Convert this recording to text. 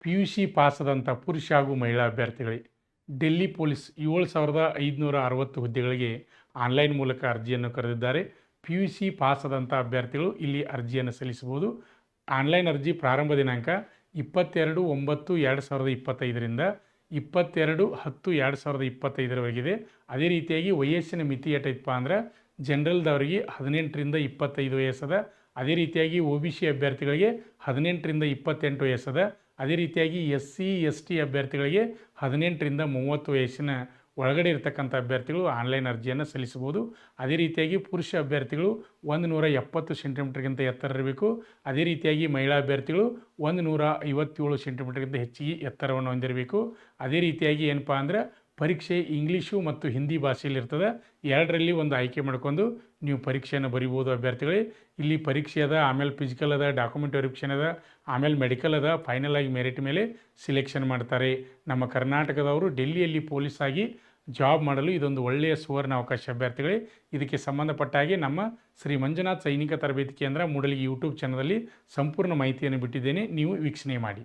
PUC ಪಾಸಾದಂಥ ಪುರುಷ ಹಾಗೂ ಮಹಿಳಾ ಅಭ್ಯರ್ಥಿಗಳಿಗೆ ಡೆಲ್ಲಿ ಪೊಲೀಸ್ 7,560 ಹುದ್ದೆಗಳಿಗೆ ಆನ್ಲೈನ್ ಮೂಲಕ ಅರ್ಜಿಯನ್ನು ಕರೆದಿದ್ದಾರೆ. PUC ಪಾಸಾದಂಥ ಅಭ್ಯರ್ಥಿಗಳು ಇಲ್ಲಿ ಅರ್ಜಿಯನ್ನು ಸಲ್ಲಿಸಬಹುದು. ಆನ್ಲೈನ್ ಅರ್ಜಿ ಪ್ರಾರಂಭ ದಿನಾಂಕ 22/9/2025ರಿಂದ 22/10/2025ರವರೆಗಿದೆ. ಅದೇ ರೀತಿಯಾಗಿ ವಯಸ್ಸಿನ ಮಿತಿ ಎಷ್ಟೈತಪ್ಪ ಅಂದ್ರೆ ಜನರಲ್ದವರಿಗೆ 18ರಿಂದ 25 ವಯಸ್ಸದ. ಅದೇ ರೀತಿಯಾಗಿ OBC ಅಭ್ಯರ್ಥಿಗಳಿಗೆ 18ರಿಂದ 28 ವಯಸ್ಸದ. ಅದೇ ರೀತಿಯಾಗಿ SC ST ಅಭ್ಯರ್ಥಿಗಳಿಗೆ 18ರಿಂದ 30 ವಯಸ್ಸಿನ ಒಳಗಡೆ ಇರತಕ್ಕಂಥ ಅಭ್ಯರ್ಥಿಗಳು ಆನ್ಲೈನ್ ಅರ್ಜಿಯನ್ನು ಸಲ್ಲಿಸಬಹುದು. ಅದೇ ರೀತಿಯಾಗಿ ಪುರುಷ ಅಭ್ಯರ್ಥಿಗಳು 170 ಸೆಂಟಿಮೀಟರ್ಗಿಂತ ಎತ್ತರ ಇರಬೇಕು. ಅದೇ ರೀತಿಯಾಗಿ ಮಹಿಳಾ ಅಭ್ಯರ್ಥಿಗಳು 157 ಸೆಂಟಿಮೀಟರ್ಗಿಂತ ಹೆಚ್ಚಿಗೆ ಎತ್ತರವನ್ನು ಹೊಂದಿರಬೇಕು. ಅದೇ ರೀತಿಯಾಗಿ ಏನಪ್ಪ ಅಂದ್ರೆ ಪರೀಕ್ಷೆ ಇಂಗ್ಲೀಷು ಮತ್ತು ಹಿಂದಿ ಭಾಷೆಯಲ್ಲಿ ಇರ್ತದೆ. ಎರಡರಲ್ಲಿ ಒಂದು ಆಯ್ಕೆ ಮಾಡ್ಕೊಂಡು ನೀವು ಪರೀಕ್ಷೆಯನ್ನು ಬರಿಬೋದು ಅಭ್ಯರ್ಥಿಗಳೇ. ಇಲ್ಲಿ ಪರೀಕ್ಷೆ ಅದ, ಆಮೇಲೆ ಫಿಸಿಕಲ್ ಅದ, ಡಾಕ್ಯುಮೆಂಟ್ ವೆರಿಫಿಕೇಷನ್ ಅದ, ಆಮೇಲೆ ಮೆಡಿಕಲ್ ಅದ. ಫೈನಲ್ ಆಗಿ ಮೆರಿಟ್ ಮೇಲೆ ಸಿಲೆಕ್ಷನ್ ಮಾಡ್ತಾರೆ. ನಮ್ಮ ಕರ್ನಾಟಕದವರು ಡೆಲ್ಲಿಯಲ್ಲಿ ಪೊಲೀಸ್ ಆಗಿ ಜಾಬ್ ಮಾಡಲು ಇದೊಂದು ಒಳ್ಳೆಯ ಸುವರ್ಣ ಅವಕಾಶ ಅಭ್ಯರ್ಥಿಗಳೇ. ಇದಕ್ಕೆ ಸಂಬಂಧಪಟ್ಟ ಹಾಗೆ ನಮ್ಮ ಶ್ರೀ ಮಂಜುನಾಥ್ ಸೈನಿಕ ತರಬೇತಿ ಕೇಂದ್ರ ಮೂಡಲಗಿ ಯೂಟ್ಯೂಬ್ ಚಾನಲಲ್ಲಿ ಸಂಪೂರ್ಣ ಮಾಹಿತಿಯನ್ನು ಬಿಟ್ಟಿದ್ದೇನೆ, ನೀವು ವೀಕ್ಷಣೆ ಮಾಡಿ.